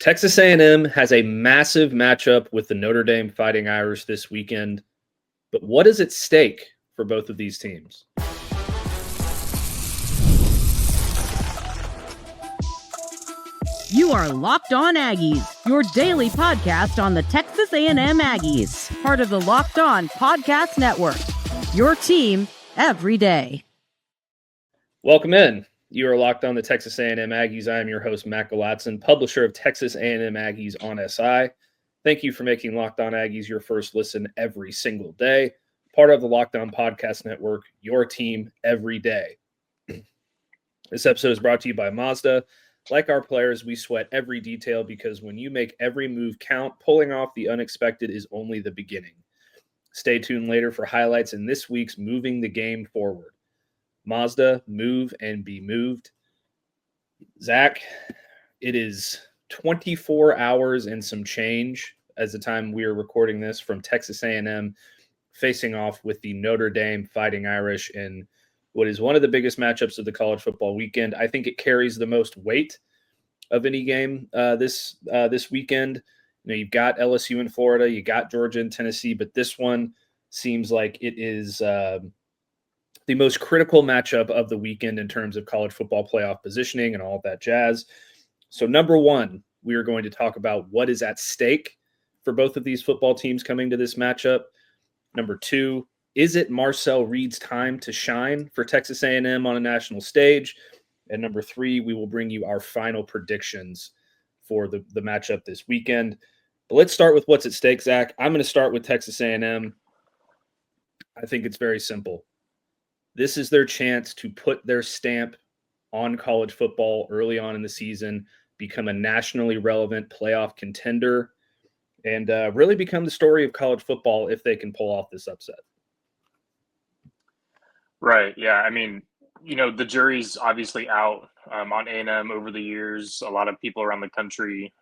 Texas A&M has a massive matchup with the Notre Dame Fighting Irish this weekend, but what is at stake for both of these teams? You are Locked On Aggies, your daily podcast on the Texas A&M Aggies, part of the Locked On Podcast Network, your team every day. Welcome in. You are Locked On the Texas A&M Aggies. I am your host, Matt Galatzan, publisher of Texas A&M Aggies on SI. Thank you for making Locked On Aggies your first listen every single day, part of the Locked On Podcast Network, your team every day. This episode is brought to you by Mazda. Like our players, we sweat every detail because when you make every move count, pulling off the unexpected is only the beginning. Stay tuned later for highlights in this week's Moving the Game Forward. Mazda, move and be moved. Zach, it is 24 hours and some change as the time we are recording this from Texas A&M facing off with the Notre Dame Fighting Irish in what is one of the biggest matchups of the college football weekend. I think it carries the most weight of any game this weekend. You know, you've got LSU in Florida, you got Georgia and Tennessee, but this one seems like it is the most critical matchup of the weekend in terms of college football playoff positioning and all of that jazz. So number one, we are going to talk about what is at stake for both of these football teams coming to this matchup. Number two, is it Marcel Reed's time to shine for Texas A&M on a national stage? And number three, we will bring you our final predictions for the matchup this weekend. But let's start with what's at stake, Zach. I'm going to start with Texas A&M. I think it's very simple. This is their chance to put their stamp on college football early on in the season, become a nationally relevant playoff contender, and really become the story of college football if they can pull off this upset. Right. Yeah. I mean, you know, the jury's obviously out on A&M over the years. A lot of people around the country,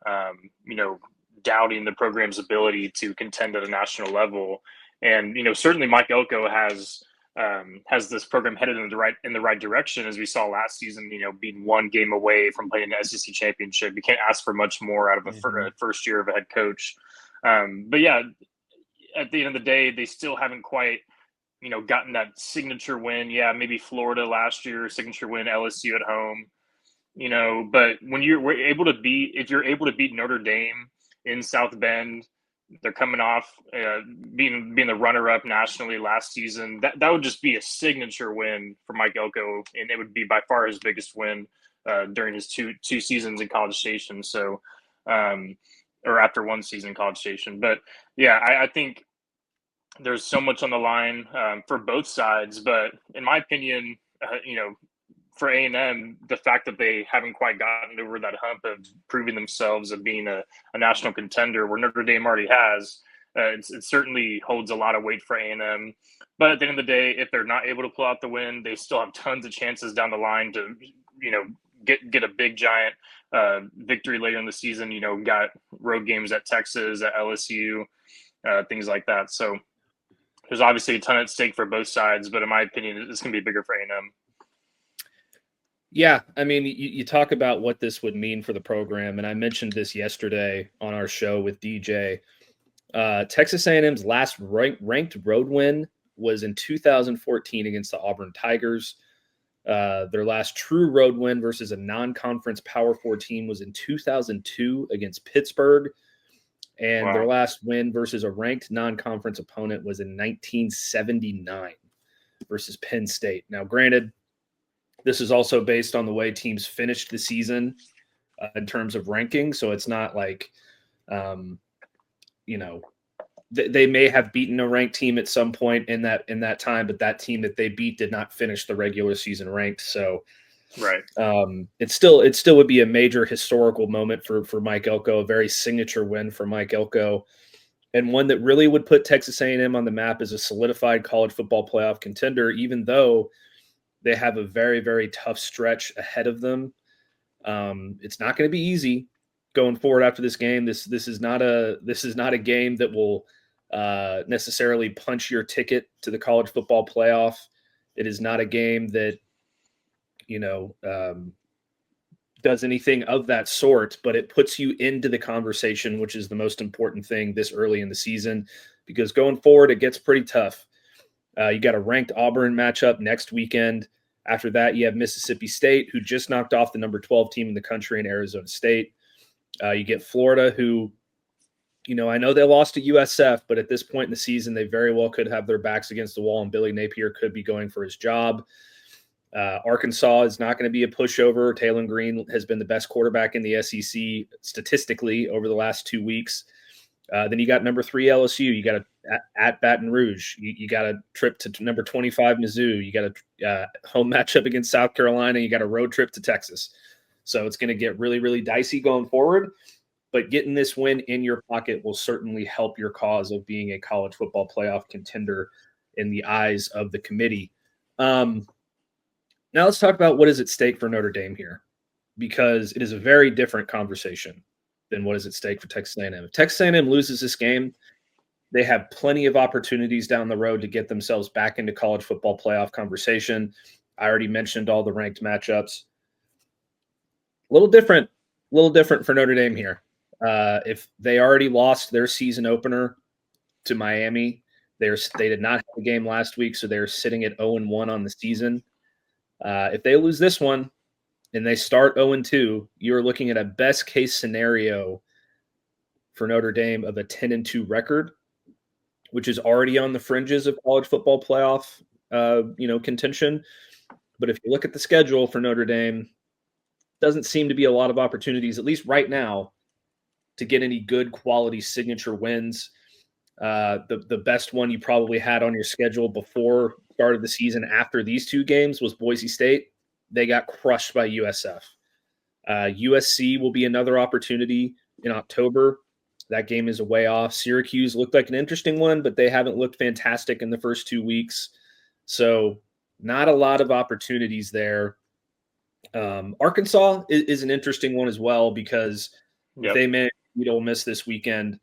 doubting the program's ability to contend at a national level. And, you know, certainly Mike Elko has this program headed in the right direction, as we saw last season, you know, being one game away from playing the SEC championship. You can't ask for much more out of a first year of a head coach. But yeah, at the end of the day, they still haven't quite, you know, gotten that signature win. Yeah, maybe Florida last year, signature win, LSU at home, you know, but when if you're able to beat Notre Dame in South Bend, they're coming off being the runner-up nationally last season. That would just be a signature win for Mike Elko, and it would be by far his biggest win during his two seasons in College Station. So, or after one season in College Station. But yeah, I think there's so much on the line for both sides. But in my opinion, for A&M, the fact that they haven't quite gotten over that hump of proving themselves of being a national contender where Notre Dame already has, it certainly holds a lot of weight for A&M. But at the end of the day, if they're not able to pull out the win, they still have tons of chances down the line to, you know, get a big giant victory later in the season. You know, got road games at Texas, at LSU, things like that. So there's obviously a ton at stake for both sides, but in my opinion, it's going to be bigger for A&M. Yeah, I mean, you talk about what this would mean for the program, and I mentioned this yesterday on our show with DJ. Texas A&M's last ranked road win was in 2014 against the Auburn Tigers. Their last true road win versus a non-conference Power 4 team was in 2002 against Pittsburgh, and Wow. Their last win versus a ranked non-conference opponent was in 1979 versus Penn State. Now, granted, this is also based on the way teams finished the season in terms of ranking. So it's not like, they may have beaten a ranked team at some point in that time, but that team that they beat did not finish the regular season ranked. So right. It still would be a major historical moment for Mike Elko, a very signature win for Mike Elko, and one that really would put Texas A&M on the map as a solidified college football playoff contender, even though they have a very, very tough stretch ahead of them. It's not going to be easy going forward after this game. This is not a game that will necessarily punch your ticket to the college football playoff. It is not a game that does anything of that sort, but it puts you into the conversation, which is the most important thing this early in the season, because going forward, it gets pretty tough. You got a ranked Auburn matchup next weekend. After that, you have Mississippi State, who just knocked off the number 12 team in the country in Arizona State. You get Florida, who, I know they lost to USF, but at this point in the season, they very well could have their backs against the wall, and Billy Napier could be going for his job. Arkansas is not going to be a pushover. Taylor Green has been the best quarterback in the SEC statistically over the last 2 weeks. Then you got number 3 LSU. You got at Baton Rouge. You got a trip to number 25 Mizzou. You got a home matchup against South Carolina. You got a road trip to Texas. So it's going to get really, really dicey going forward. But getting this win in your pocket will certainly help your cause of being a college football playoff contender in the eyes of the committee. Now let's talk about what is at stake for Notre Dame here, because it is a very different conversation than what is at stake for Texas A&M. If Texas A&M loses this game, they have plenty of opportunities down the road to get themselves back into college football playoff conversation. I already mentioned all the ranked matchups. A little different for Notre Dame here. If they already lost their season opener to Miami, they did not have a game last week, so they're sitting at 0-1 on the season. If they lose this one and they start 0-2, you're looking at a best case scenario for Notre Dame of a 10-2 record, which is already on the fringes of college football playoff, contention. But if you look at the schedule for Notre Dame, doesn't seem to be a lot of opportunities, at least right now, to get any good quality signature wins. The best one you probably had on your schedule before start of the season after these 2 games was Boise State. They got crushed by USF. USC will be another opportunity in October. That game is a way off. Syracuse looked like an interesting one, but they haven't looked fantastic in the first 2 weeks. So not a lot of opportunities there. Arkansas is an interesting one as well, because if they manage to beat Ole Miss this weekend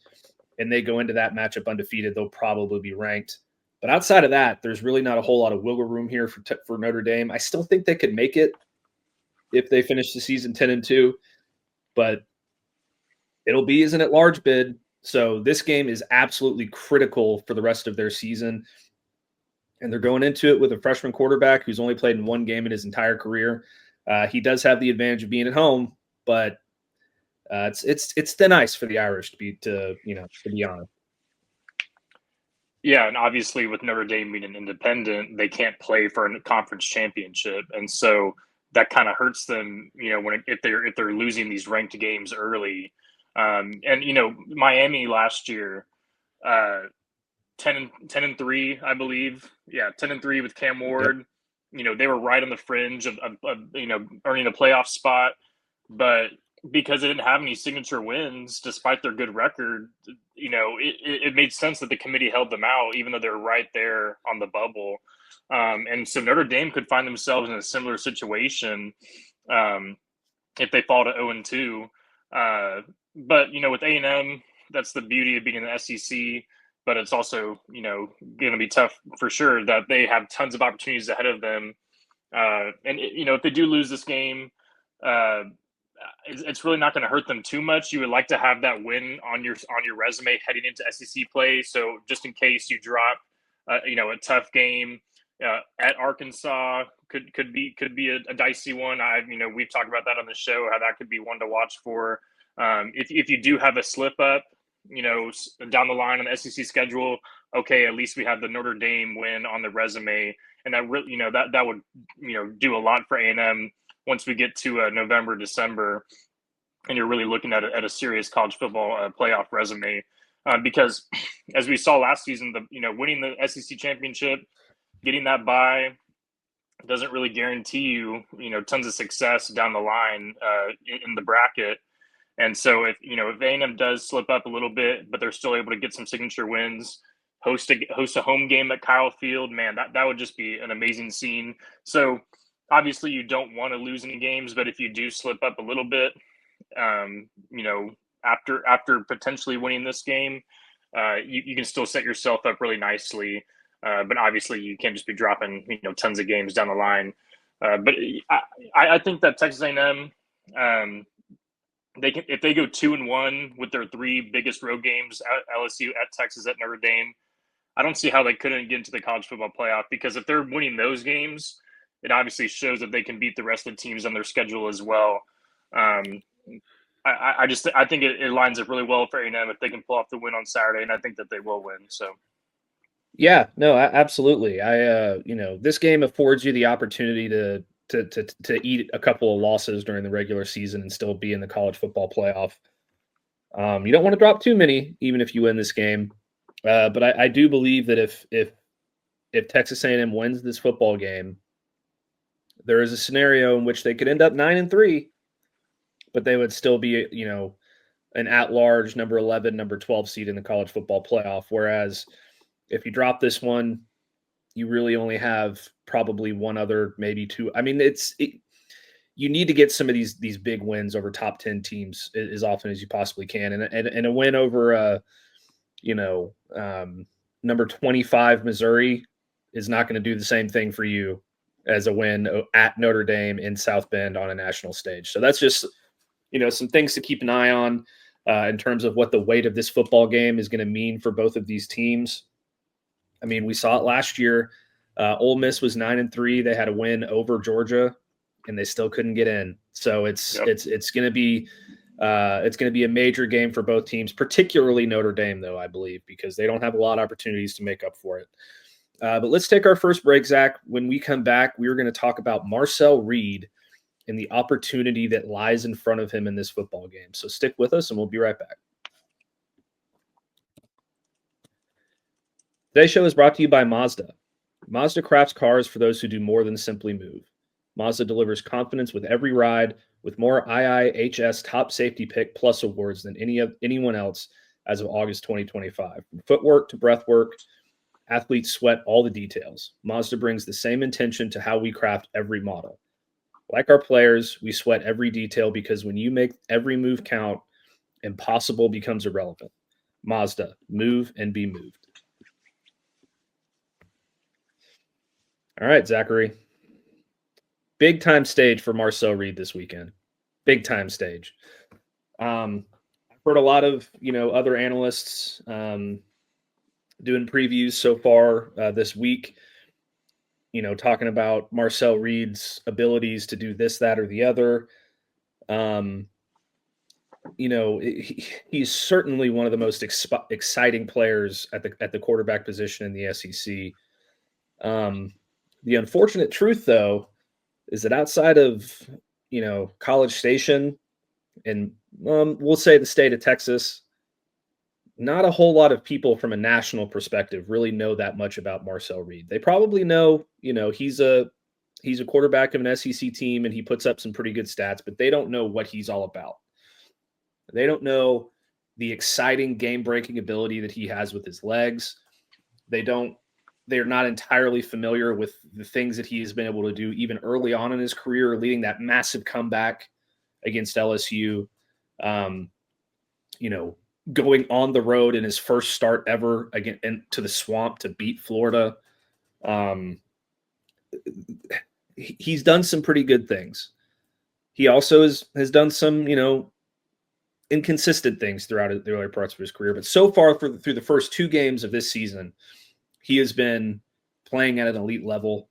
and they go into that matchup undefeated, they'll probably be ranked. But outside of that, there's really not a whole lot of wiggle room here for Notre Dame. I still think they could make it if they finish the season 10-2, but it'll be as an at-large bid. So this game is absolutely critical for the rest of their season. And they're going into it with a freshman quarterback who's only played in 1 game in his entire career. He does have the advantage of being at home, but it's thin ice for the Irish to be honest. Yeah, and obviously with Notre Dame being an independent, they can't play for a conference championship, and so that kind of hurts them. If they're losing these ranked games early, and Miami last year, 10-3, I believe. Yeah, 10-3 with Cam Ward. Yep. They were right on the fringe of earning a playoff spot, but because they didn't have any signature wins, despite their good record, it made sense that the committee held them out, even though they're right there on the bubble. And so Notre Dame could find themselves in a similar situation if they fall to 0-2. But, with A&M, that's the beauty of being in the SEC. But it's also, going to be tough for sure that they have tons of opportunities ahead of them. If they do lose this game, it's really not going to hurt them too much. You would like to have that win on your resume heading into SEC play. So just in case you drop, a tough game at Arkansas, could be a dicey one. We've talked about that on the show, how that could be one to watch for. If you do have a slip up, down the line on the SEC schedule, okay, at least we have the Notre Dame win on the resume, and that really, that would, do a lot for A&M once we get to November, December, and you're really looking at a serious college football playoff resume. Because as we saw last season, winning the SEC championship, getting that bye doesn't really guarantee you, tons of success down the line in the bracket. And so if A&M does slip up a little bit, but they're still able to get some signature wins, host a home game at Kyle Field, man, that would just be an amazing scene. So obviously you don't want to lose any games, but if you do slip up a little bit, after potentially winning this game, you can still set yourself up really nicely. But obviously you can't just be dropping, tons of games down the line. But I think that Texas A&M, They can, if they go 2-1 with their 3 biggest road games at LSU, at Texas, at Notre Dame, I don't see how they couldn't get into the college football playoff, because if they're winning those games, it obviously shows that they can beat the rest of the teams on their schedule as well. I think it lines up really well for A&M if they can pull off the win on Saturday, and I think that they will win. So. Yeah, no, absolutely. This game affords you the opportunity to eat a couple of losses during the regular season and still be in the college football playoff. You don't want to drop too many, even if you win this game. But I do believe that if Texas A&M wins this football game, there is a scenario in which they could end up 9-3, but they would still be, an at-large number 11, number 12 seed in the college football playoff. Whereas if you drop this one, you really only have probably one other, maybe two. I mean, you need to get some of these big wins over top 10 teams as often as you possibly can, and a win over number 25 Missouri is not going to do the same thing for you as a win at Notre Dame in South Bend on a national stage. So that's just some things to keep an eye on in terms of what the weight of this football game is going to mean for both of these teams. I mean, we saw it last year. Ole Miss was 9-3. They had a win over Georgia, and they still couldn't get in. So it's going to be a major game for both teams, particularly Notre Dame, though, I believe, because they don't have a lot of opportunities to make up for it. But let's take our first break, Zach. When we come back, we're going to talk about Marcel Reed and the opportunity that lies in front of him in this football game. So stick with us, and we'll be right back. Today's show is brought to you by Mazda. Mazda crafts cars for those who do more than simply move. Mazda delivers confidence with every ride, with more IIHS Top Safety Pick Plus awards than anyone else as of August 2025. From footwork to breathwork, athletes sweat all the details. Mazda brings the same intention to how we craft every model. Like our players, we sweat every detail, because when you make every move count, impossible becomes irrelevant. Mazda, move and be moved. All right, Zachary. Big time stage for Marcel Reed this weekend. Big time stage. I've heard a lot of other analysts doing previews so far this week. Talking about Marcel Reed's abilities to do this, that, or the other. He's certainly one of the most exciting players at the quarterback position in the SEC. The unfortunate truth, though, is that outside of, College Station and we'll say the state of Texas, not a whole lot of people from a national perspective really know that much about Marcel Reed. They probably know, he's a quarterback of an SEC team and he puts up some pretty good stats, but they don't know what he's all about. They don't know the exciting game-breaking ability that he has with his legs. They're not entirely familiar with the things that he has been able to do even early on in his career, leading that massive comeback against LSU, going on the road in his first start ever again to the Swamp to beat Florida. He's done some pretty good things. He also has done some, inconsistent things throughout the early parts of his career. But so far through the first 2 games of this season, he has been playing at an elite level.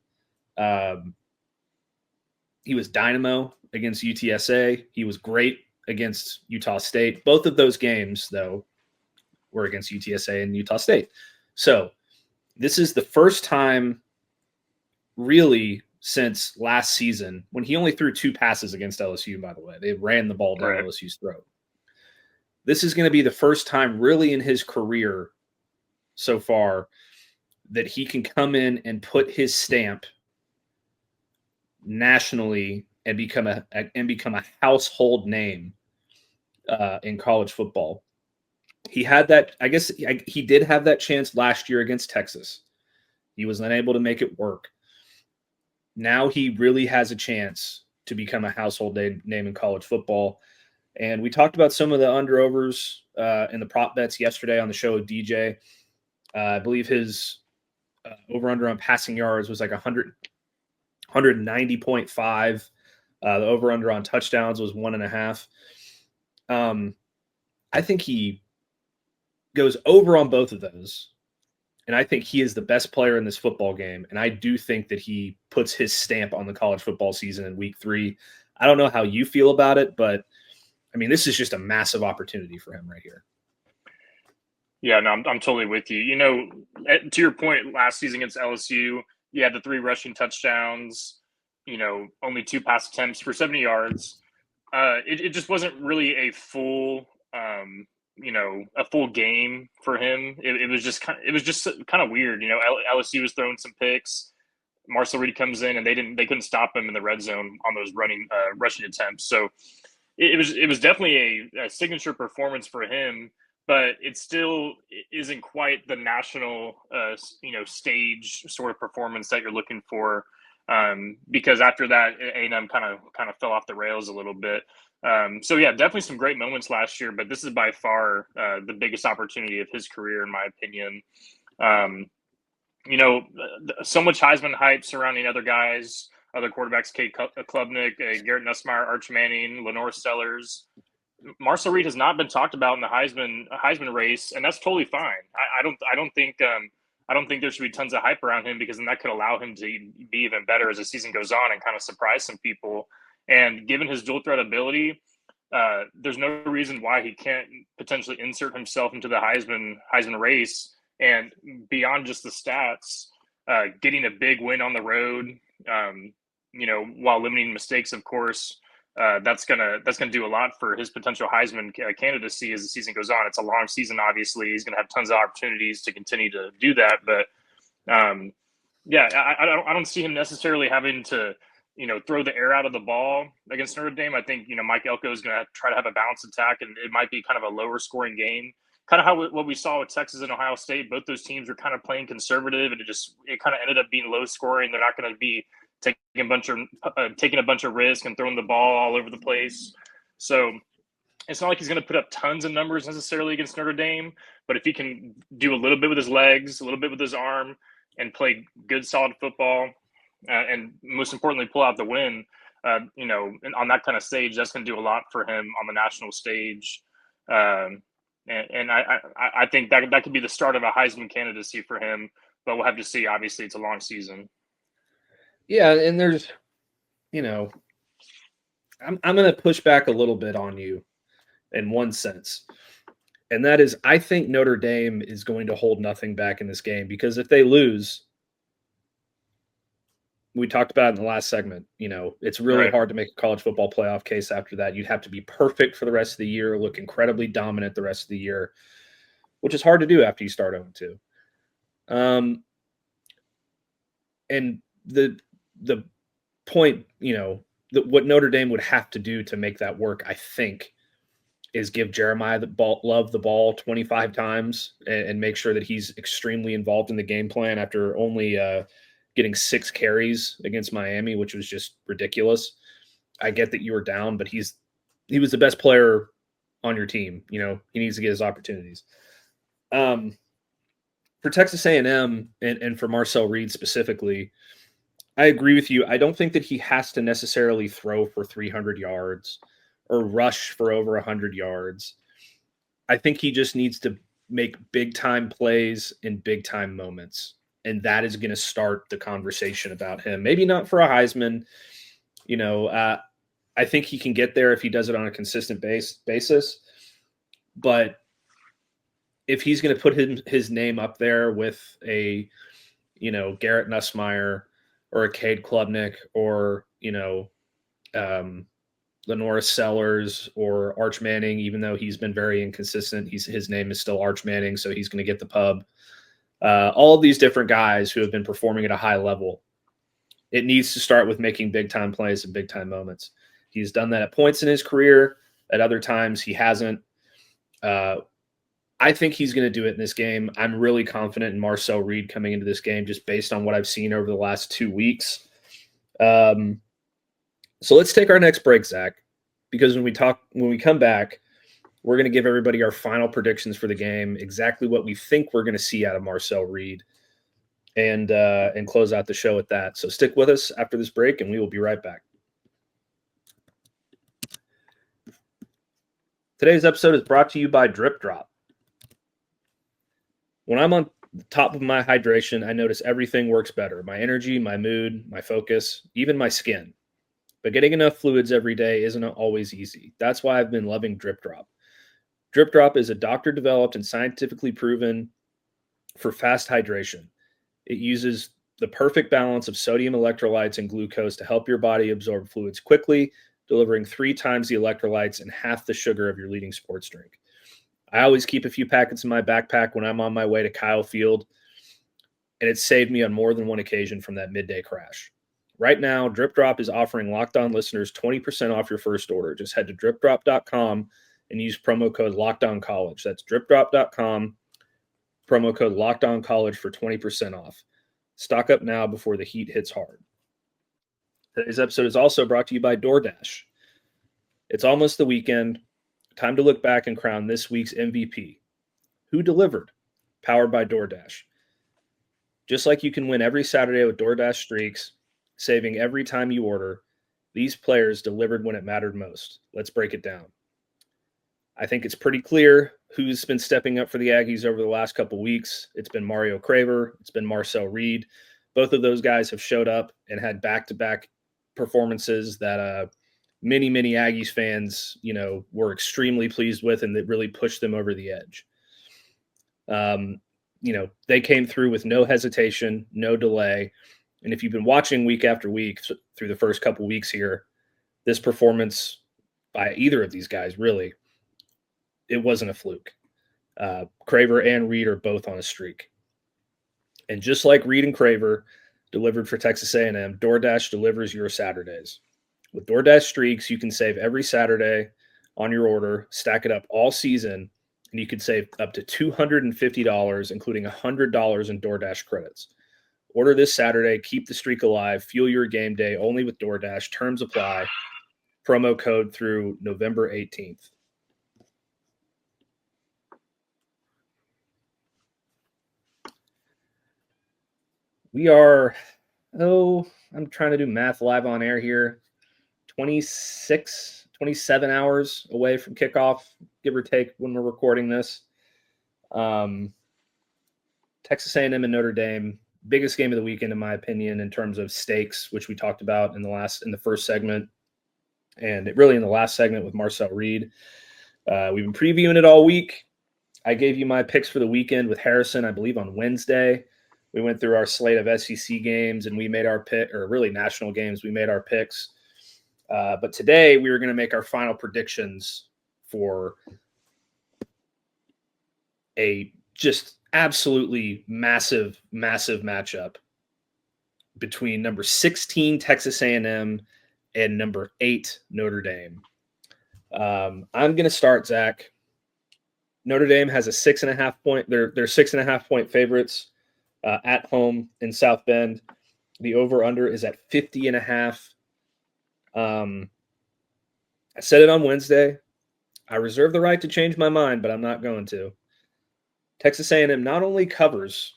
He was dynamo against UTSA. He was great against Utah State. Both of those games, though, were against UTSA and Utah State. So this is the first time really since last season, when he only threw 2 passes against LSU, by the way. They ran the ball down LSU's throat. This is going to be the first time really in his career so far that he can come in and put his stamp nationally and become a household name in college football. He had that. I guess he did have that chance last year against Texas. He was unable to make it work. Now he really has a chance to become a household name in college football. And we talked about some of the under-overs and the prop bets yesterday on the show with DJ. I believe his over-under on passing yards was like 190.5. The over-under on touchdowns was 1.5. I think he goes over on both of those. And I think he is the best player in this football game. And I do think that he puts his stamp on the college football season in week 3. I don't know how you feel about it, but I mean, this is just a massive opportunity for him right here. Yeah, no, I'm totally with you. You know, to your point, last season against LSU, you had the 3 rushing touchdowns, you know, only 2 pass attempts for 70 yards. It just wasn't really a full, you know, a full game for him. It was just kind of weird. You know, LSU was throwing some picks. Marcel Reed comes in and they couldn't stop him in the red zone on those rushing attempts. So it was definitely a signature performance for him, but it still isn't quite the national you know, stage sort of performance that you're looking for, because after that A&M kind of fell off the rails a little bit. So yeah, definitely some great moments last year, but this is by far the biggest opportunity of his career, in my opinion. You know, so much Heisman hype surrounding other guys, other quarterbacks, Cade Klubnik, Garrett Nussmeier, Arch Manning, Lenore Sellers. Marcel Reed has not been talked about in the Heisman race, and that's totally fine. I don't think there should be tons of hype around him, because then that could allow him to be even better as the season goes on and kind of surprise some people. And given his dual threat ability, there's no reason why he can't potentially insert himself into the Heisman race. And beyond just the stats, getting a big win on the road, you know, while limiting mistakes, of course, that's gonna do a lot for his potential Heisman candidacy as the season goes on. It's a long season, obviously. He's gonna have tons of opportunities to continue to do that, but yeah, I don't see him necessarily having to, you know, throw the air out of the ball against Notre Dame. I think, you know, Mike Elko is going to try to have a balanced attack, and it might be kind of a lower scoring game. Kind of what we saw with Texas and Ohio State. Both those teams were kind of playing conservative, and it kind of ended up being low scoring. They're not going to be taking a bunch of risk and throwing the ball all over the place. So it's not like he's going to put up tons of numbers necessarily against Notre Dame, but if he can do a little bit with his legs, a little bit with his arm, and play good, solid football, and most importantly, pull out the win, you know, on that kind of stage, that's going to do a lot for him on the national stage. And I think that could be the start of a Heisman candidacy for him, but we'll have to see. Obviously, it's a long season. Yeah, and there's, you know, I'm going to push back a little bit on you in one sense, and that is I think Notre Dame is going to hold nothing back in this game, because if they lose, we talked about it in the last segment, you know, it's really hard to make a college football playoff case after that. You'd have to be perfect for the rest of the year, look incredibly dominant the rest of the year, which is hard to do after you start 0-2. And the point, you know, what Notre Dame would have to do to make that work, I think, is give Jeremiah Love the ball 25 times and make sure that he's extremely involved in the game plan after only getting 6 carries against Miami, which was just ridiculous. I get that you were down, but he was the best player on your team. You know, he needs to get his opportunities. For Texas A&M and for Marcel Reed specifically, I agree with you. I don't think that he has to necessarily throw for 300 yards or rush for over 100 yards. I think he just needs to make big-time plays in big-time moments. And that is going to start the conversation about him. Maybe not for a Heisman. You know, I think he can get there if he does it on a consistent basis. But if he's going to put his name up there with a, you know, Garrett Nussmeier or a Cade Klubnik or, you know, Lenore Sellers or Arch Manning, even though he's been very inconsistent, his name is still Arch Manning, so he's going to get the pub. All of these different guys who have been performing at a high level, it needs to start with making big-time plays and big-time moments. He's done that at points in his career. At other times, he hasn't. I think he's going to do it in this game. I'm really confident in Marcel Reed coming into this game just based on what I've seen over the last 2 weeks. So let's take our next break, Zach, because when we come back, we're going to give everybody our final predictions for the game, exactly what we think we're going to see out of Marcel Reed, and close out the show with that. So stick with us after this break, and we will be right back. Today's episode is brought to you by Drip Drop. When I'm on top of my hydration, I notice everything works better. My energy, my mood, my focus, even my skin. But getting enough fluids every day isn't always easy. That's why I've been loving Drip Drop. Drip Drop is a doctor-developed and scientifically proven for fast hydration. It uses the perfect balance of sodium electrolytes and glucose to help your body absorb fluids quickly, delivering 3 times the electrolytes and half the sugar of your leading sports drink. I always keep a few packets in my backpack when I'm on my way to Kyle Field, and it's saved me on more than one occasion from that midday crash. Right now, Drip Drop is offering Locked On listeners 20% off your first order. Just head to dripdrop.com and use promo code LOCKEDONCollege. That's dripdrop.com, promo code LOCKEDONCollege for 20% off. Stock up now before the heat hits hard. Today's episode is also brought to you by DoorDash. It's almost the weekend. Time to look back and crown this week's MVP. Who delivered? Powered by DoorDash. Just like you can win every Saturday with DoorDash streaks, saving every time you order, these players delivered when it mattered most. Let's break it down. I think it's pretty clear who's been stepping up for the Aggies over the last couple weeks. It's been Mario Craver. It's been Marcel Reed. Both of those guys have showed up and had back-to-back performances that many Aggies fans, were extremely pleased with, and that really pushed them over the edge. They came through with no hesitation, no delay. And if you've been watching week after week through the first couple weeks here, this performance by either of these guys, really, it wasn't a fluke. Craver and Reed are both on a streak. And just like Reed and Craver delivered for Texas A&M, DoorDash delivers your Saturdays. With DoorDash streaks, you can save every Saturday on your order, stack it up all season, and you could save up to $250, including $100 in DoorDash credits. Order this Saturday, keep the streak alive, fuel your game day only with DoorDash. Terms apply. Promo code through November 18th. We are, I'm trying to do math live on air here. 27 hours away from kickoff, give or take, when we're recording this. Texas A&M and Notre Dame, biggest game of the weekend, in my opinion, in terms of stakes, which we talked about in the first segment, and really in the last segment with Marcel Reed. We've been previewing it all week. I gave you my picks for the weekend with Harrison, I believe, on Wednesday. We went through our slate of SEC games, and we made our pick, or really national games. We made our picks. But today we were going to make our final predictions for a just absolutely massive matchup between number 16 Texas A&M and number 8 Notre Dame. I'm going to start, Zach. Notre Dame has a 6.5 point. They're 6.5 point favorites at home in South Bend. The over/under is at 50.5. I said it on Wednesday. I reserve the right to change my mind, but I'm not going to. Texas A&M not only covers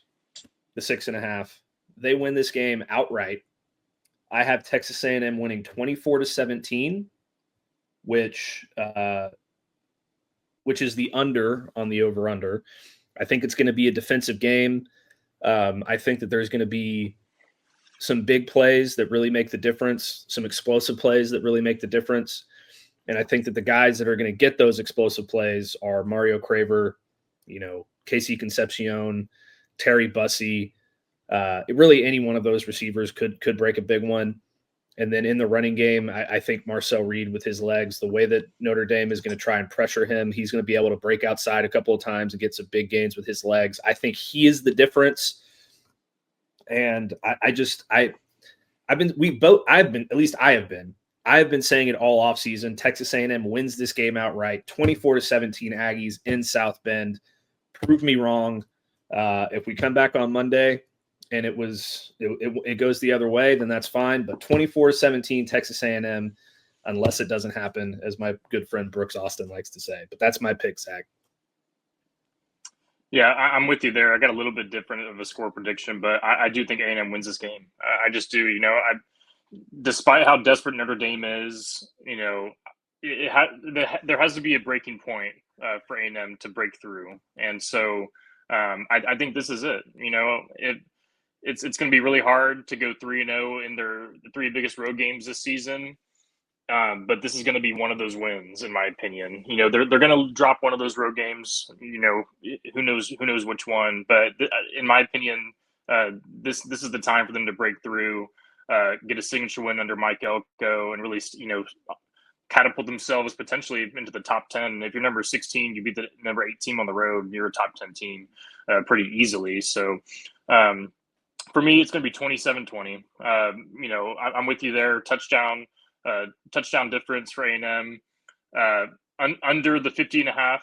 the 6.5, they win this game outright. I have Texas A&M winning 24-17, which is the under on the over/under. I think it's going to be a defensive game. I think that there's going to be some big plays that really make the difference, some explosive plays that really make the difference. And I think that the guys that are going to get those explosive plays are Mario Craver, Casey Concepcion, Terry Bussey. Really any one of those receivers could break a big one. And then in the running game, I think Marcel Reed with his legs, the way that Notre Dame is going to try and pressure him, he's going to be able to break outside a couple of times and get some big gains with his legs. I think he is the difference. And I have been saying it all offseason. Texas A&M wins this game outright, 24-17 Aggies in South Bend. Prove me wrong. If we come back on Monday and it goes the other way, then that's fine. But 24-17 Texas A&M, unless it doesn't happen, as my good friend Brooks Austin likes to say. But that's my pick, Zach. Yeah, I'm with you there. I got a little bit different of a score prediction, but I do think A&M wins this game. I just do. Despite how desperate Notre Dame is, there has to be a breaking point for A&M to break through, and so I think this is it. It's going to be really hard to go 3-0 in their three biggest road games this season. But this is going to be one of those wins, in my opinion. They're going to drop one of those road games. Who knows which one. But in my opinion, this is the time for them to break through, get a signature win under Mike Elko, and really catapult themselves potentially into the top 10. If you're number 16, you beat the number 8 team on the road, you're a top 10 team pretty easily. So for me, it's going to be 27-20. I'm with you there. Touchdown difference for A&M, under the 50.5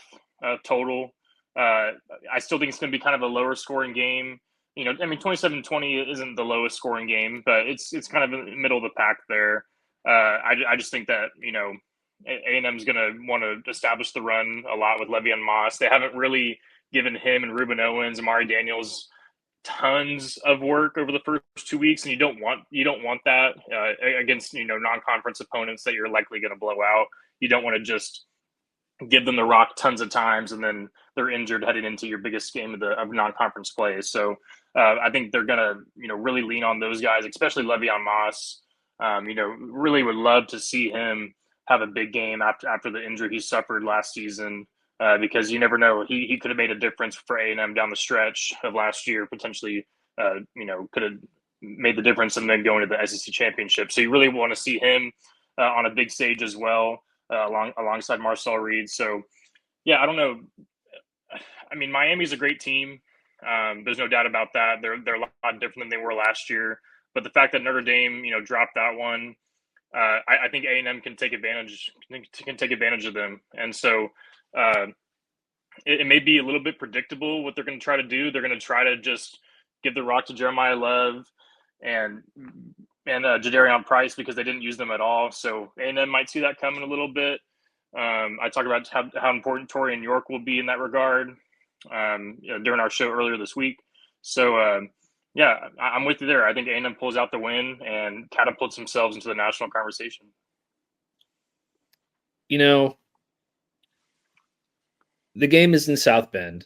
total. I still think it's going to be kind of a lower scoring game. 27-20 isn't the lowest scoring game, but it's kind of in the middle of the pack there. I just think that A&M is going to want to establish the run a lot with Le'Veon Moss. They haven't really given him and Reuben Owens, Amari Daniels, tons of work over the first 2 weeks, and you don't want that against non-conference opponents that you're likely going to blow out. You don't want to just give them the rock tons of times and then they're injured heading into your biggest game of non-conference play. So I think they're going to really lean on those guys, especially Le'Veon Moss. Really would love to see him have a big game after the injury he suffered last season. Because you never know, he could have made a difference for A&M down the stretch of last year, potentially, could have made the difference and then going to the SEC championship. So you really want to see him on a big stage as well, alongside Marcel Reed. So, yeah, I don't know. I mean, Miami's a great team. There's no doubt about that. They're a lot different than they were last year. But the fact that Notre Dame, dropped that one, I think A&M can take advantage of them. And so it may be a little bit predictable what they're going to try to do. They're going to try to just give the rock to Jeremiah Love and Jadarian Price because they didn't use them at all. So A&M might see that coming a little bit. I talked about how important Torian York will be in that regard during our show earlier this week. So, yeah, I'm with you there. I think A&M pulls out the win and catapults themselves into the national conversation. The game is in South Bend,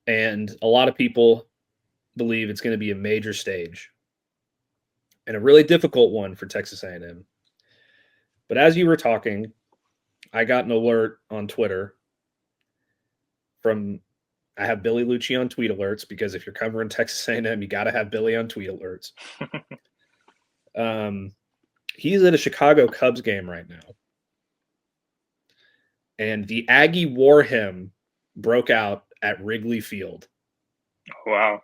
and a lot of people believe it's going to be a major stage and a really difficult one for Texas A&M. But as you were talking, I got an alert on Twitter I have Billy Lucci on tweet alerts because if you're covering Texas A&M, you got to have Billy on tweet alerts. He's at a Chicago Cubs game right now. And the Aggie war hymn broke out at Wrigley Field. Wow.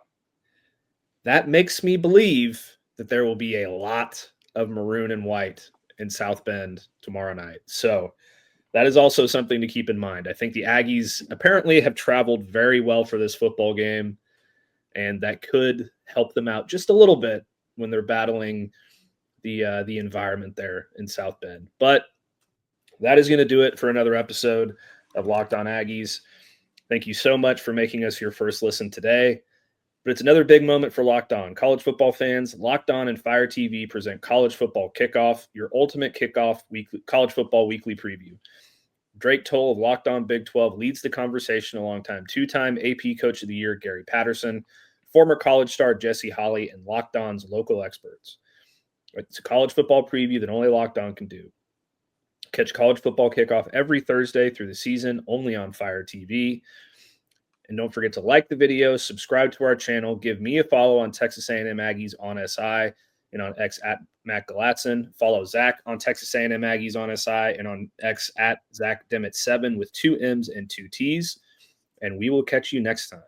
That makes me believe that there will be a lot of maroon and white in South Bend tomorrow night. So that is also something to keep in mind. I think the Aggies apparently have traveled very well for this football game, and that could help them out just a little bit when they're battling the environment there in South Bend. But that is going to do it for another episode of Locked On Aggies. Thank you so much for making us your first listen today. But it's another big moment for Locked On. College football fans, Locked On and Fire TV present College Football Kickoff, your ultimate kickoff college football weekly preview. Drake Toll of Locked On Big 12 leads the conversation alongside two-time AP Coach of the Year Gary Patterson, former college star Jesse Holley, and Locked On's local experts. It's a college football preview that only Locked On can do. Catch College Football Kickoff every Thursday through the season, only on Fire TV. And don't forget to like the video, subscribe to our channel, give me a follow on Texas A&M Aggies on SI and on X at Matt Galatzan. Follow Zach on Texas A&M Aggies on SI and on X at Zach Dimmitt 7 with 2 M's and 2 T's. And we will catch you next time.